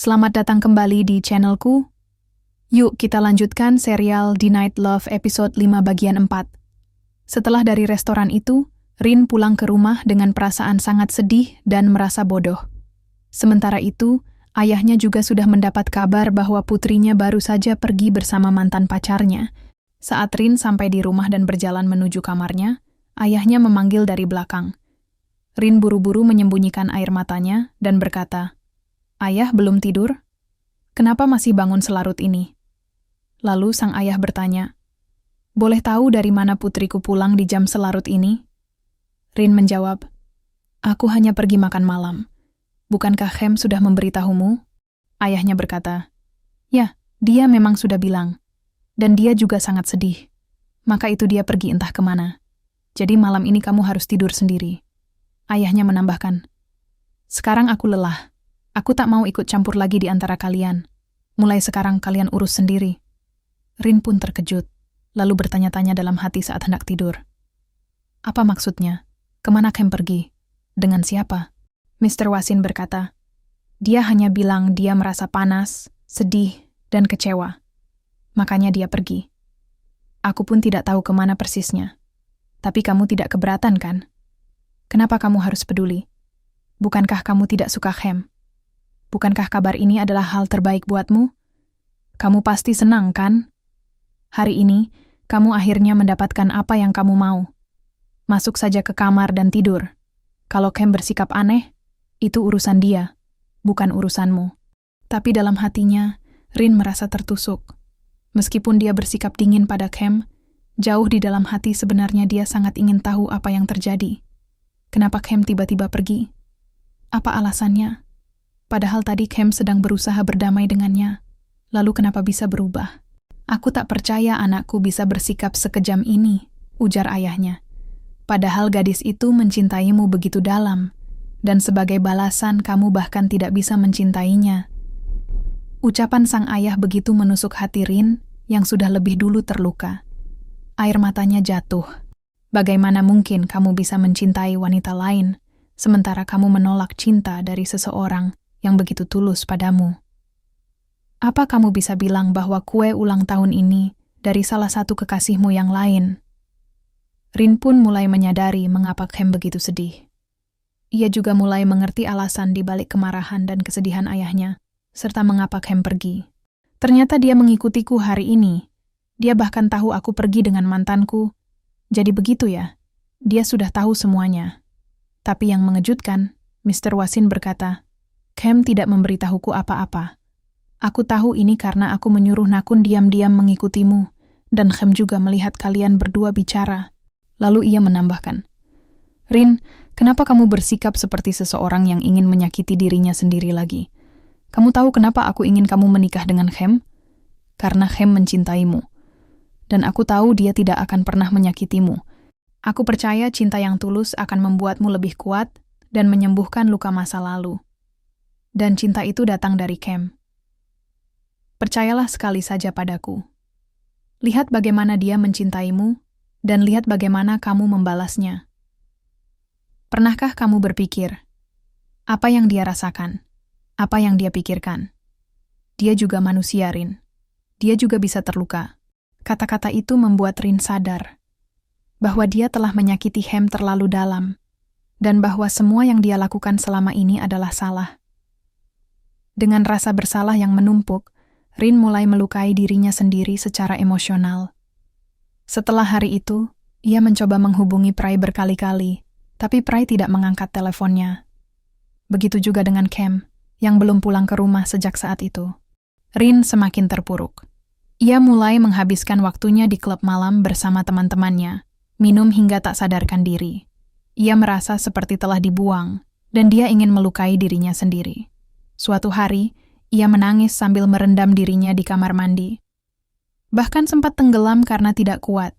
Selamat datang kembali di channelku. Yuk kita lanjutkan serial The Night Love episode 5 bagian 4. Setelah dari restoran itu, Rin pulang ke rumah dengan perasaan sangat sedih dan merasa bodoh. Sementara itu, ayahnya juga sudah mendapat kabar bahwa putrinya baru saja pergi bersama mantan pacarnya. Saat Rin sampai di rumah dan berjalan menuju kamarnya, ayahnya memanggil dari belakang. Rin buru-buru menyembunyikan air matanya dan berkata, "Ayah belum tidur? Kenapa masih bangun selarut ini?" Lalu sang ayah bertanya, "Boleh tahu dari mana putriku pulang di jam selarut ini?" Rin menjawab, "Aku hanya pergi makan malam. Bukankah Khem sudah memberitahumu?" Ayahnya berkata, "Ya, dia memang sudah bilang. Dan dia juga sangat sedih. Maka itu dia pergi entah kemana. Jadi malam ini kamu harus tidur sendiri." Ayahnya menambahkan, "Sekarang aku lelah. Aku tak mau ikut campur lagi di antara kalian. Mulai sekarang kalian urus sendiri." Rin pun terkejut, lalu bertanya-tanya dalam hati saat hendak tidur. "Apa maksudnya? Kemana Khem pergi? Dengan siapa?" Mr. Wasin berkata, "Dia hanya bilang dia merasa panas, sedih, dan kecewa. Makanya dia pergi. Aku pun tidak tahu kemana persisnya. Tapi kamu tidak keberatan kan? Kenapa kamu harus peduli? Bukankah kamu tidak suka Khem? Bukankah kabar ini adalah hal terbaik buatmu? Kamu pasti senang, kan? Hari ini, kamu akhirnya mendapatkan apa yang kamu mau. Masuk saja ke kamar dan tidur. Kalau Khem bersikap aneh, itu urusan dia, bukan urusanmu." Tapi dalam hatinya, Rin merasa tertusuk. Meskipun dia bersikap dingin pada Khem, jauh di dalam hati sebenarnya dia sangat ingin tahu apa yang terjadi. Kenapa Khem tiba-tiba pergi? Apa alasannya? Padahal tadi Khem sedang berusaha berdamai dengannya. Lalu kenapa bisa berubah? "Aku tak percaya anakku bisa bersikap sekejam ini," ujar ayahnya. "Padahal gadis itu mencintaimu begitu dalam, dan sebagai balasan kamu bahkan tidak bisa mencintainya." Ucapan sang ayah begitu menusuk hati Rin yang sudah lebih dulu terluka. Air matanya jatuh. Bagaimana mungkin kamu bisa mencintai wanita lain, sementara kamu menolak cinta dari seseorang yang begitu tulus padamu? Apa kamu bisa bilang bahwa kue ulang tahun ini dari salah satu kekasihmu yang lain? Rin pun mulai menyadari mengapa Khem begitu sedih. Ia juga mulai mengerti alasan di balik kemarahan dan kesedihan ayahnya, serta mengapa Khem pergi. "Ternyata dia mengikutiku hari ini. Dia bahkan tahu aku pergi dengan mantanku. Jadi begitu ya, dia sudah tahu semuanya." Tapi yang mengejutkan, Mr. Wasin berkata, "Khem tidak memberitahuku apa-apa. Aku tahu ini karena aku menyuruh Nakun diam-diam mengikutimu, dan Khem juga melihat kalian berdua bicara." Lalu ia menambahkan, "Rin, kenapa kamu bersikap seperti seseorang yang ingin menyakiti dirinya sendiri lagi? Kamu tahu kenapa aku ingin kamu menikah dengan Khem? Karena Khem mencintaimu. Dan aku tahu dia tidak akan pernah menyakitimu. Aku percaya cinta yang tulus akan membuatmu lebih kuat dan menyembuhkan luka masa lalu. Dan cinta itu datang dari Khem. Percayalah sekali saja padaku. Lihat bagaimana dia mencintaimu, dan lihat bagaimana kamu membalasnya. Pernahkah kamu berpikir, apa yang dia rasakan? Apa yang dia pikirkan? Dia juga manusia, Rin. Dia juga bisa terluka." Kata-kata itu membuat Rin sadar bahwa dia telah menyakiti Khem terlalu dalam, dan bahwa semua yang dia lakukan selama ini adalah salah. Dengan rasa bersalah yang menumpuk, Rin mulai melukai dirinya sendiri secara emosional. Setelah hari itu, ia mencoba menghubungi Prai berkali-kali, tapi Prai tidak mengangkat teleponnya. Begitu juga dengan Khem, yang belum pulang ke rumah sejak saat itu. Rin semakin terpuruk. Ia mulai menghabiskan waktunya di klub malam bersama teman-temannya, minum hingga tak sadarkan diri. Ia merasa seperti telah dibuang, dan dia ingin melukai dirinya sendiri. Suatu hari, ia menangis sambil merendam dirinya di kamar mandi. Bahkan sempat tenggelam karena tidak kuat.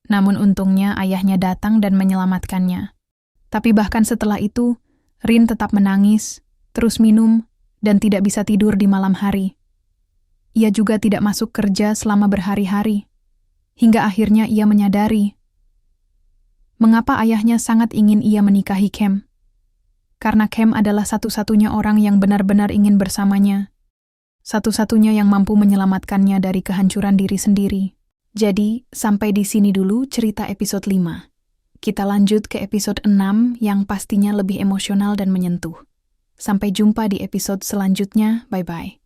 Namun untungnya ayahnya datang dan menyelamatkannya. Tapi bahkan setelah itu, Rin tetap menangis, terus minum, dan tidak bisa tidur di malam hari. Ia juga tidak masuk kerja selama berhari-hari. Hingga akhirnya ia menyadari mengapa ayahnya sangat ingin ia menikahi Khem. Karena Khem adalah satu-satunya orang yang benar-benar ingin bersamanya Satu-satunya yang mampu menyelamatkannya dari kehancuran diri sendiri. Jadi, sampai di sini dulu cerita episode 5. Kita lanjut ke episode 6 yang pastinya lebih emosional dan menyentuh. Sampai jumpa di episode selanjutnya. Bye-bye.